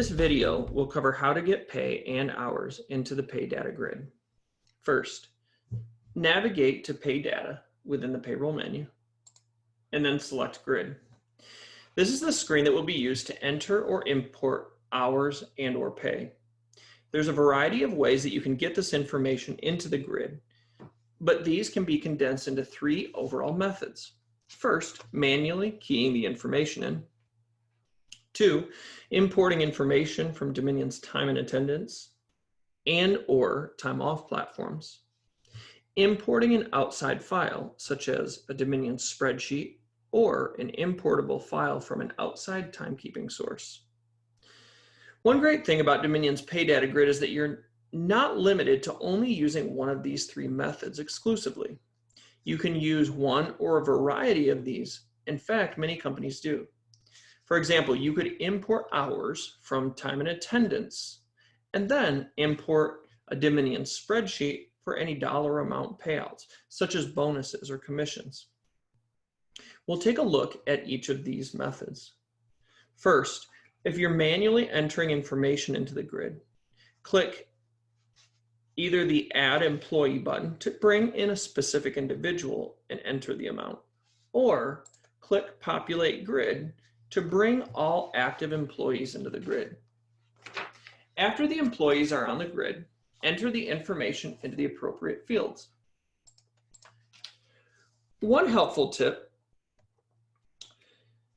This video will cover how to get pay and hours into the pay data grid. First, navigate to pay data within the payroll menu, and then select grid. This is the screen that will be used to enter or import hours and or pay. There's a variety of ways that you can get this information into the grid, but these can be condensed into three overall methods. First, manually keying the information in. 2, importing information from Dominion's time and attendance and or time off platforms. Importing an outside file, such as a Dominion spreadsheet or an importable file from an outside timekeeping source. One great thing about Dominion's pay data grid is that you're not limited to only using one of these three methods exclusively. You can use one or a variety of these. In fact, many companies do. For example, you could import hours from time and attendance and then import a Dominion spreadsheet for any dollar amount payouts, such as bonuses or commissions. We'll take a look at each of these methods. First, if you're manually entering information into the grid, click either the Add Employee button to bring in a specific individual and enter the amount, or click Populate Grid to bring all active employees into the grid. After the employees are on the grid, enter the information into the appropriate fields. One helpful tip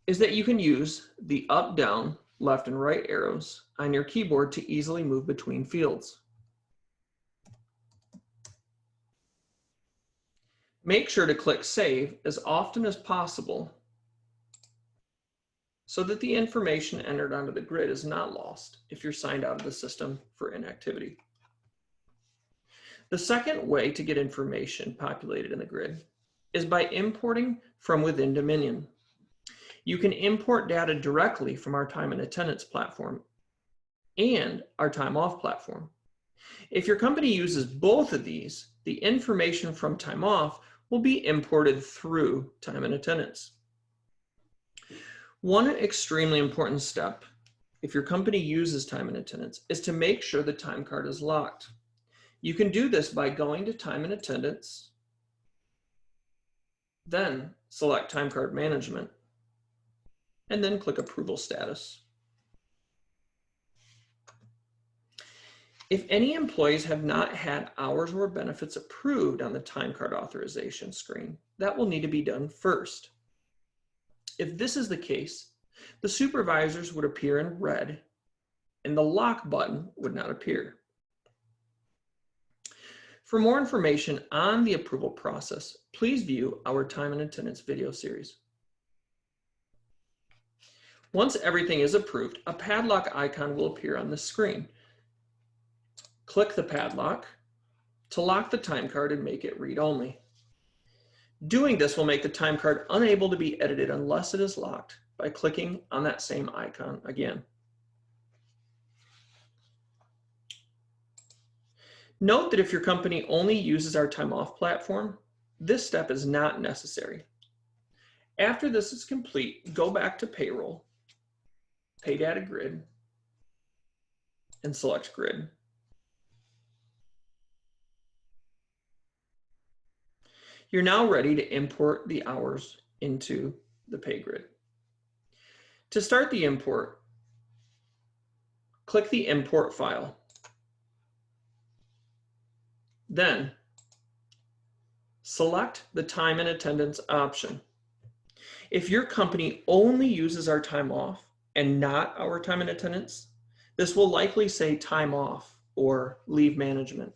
is that you can use the up, down, left, and right arrows on your keyboard to easily move between fields. Make sure to click Save as often as possible so that the information entered onto the grid is not lost if you're signed out of the system for inactivity. The second way to get information populated in the grid is by importing from within Dominion. You can import data directly from our time and attendance platform and our time off platform. If your company uses both of these, the information from time off will be imported through time and attendance. One extremely important step, if your company uses time and attendance, is to make sure the time card is locked. You can do this by going to time and attendance, then select time card management, and then click approval status. If any employees have not had hours or benefits approved on the time card authorization screen, that will need to be done first. If this is the case, the supervisors would appear in red and the lock button would not appear. For more information on the approval process, please view our time and attendance video series. Once everything is approved, a padlock icon will appear on the screen. Click the padlock to lock the time card and make it read-only. Doing this will make the time card unable to be edited unless it is locked by clicking on that same icon again. Note that if your company only uses our time off platform, this step is not necessary. After this is complete, go back to Payroll, Pay Data Grid, and select Grid. You're now ready to import the hours into the pay grid. To start the import, click the Import File. Then, select the Time and Attendance option. If your company only uses our time off and not our time and attendance, this will likely say time off or leave management.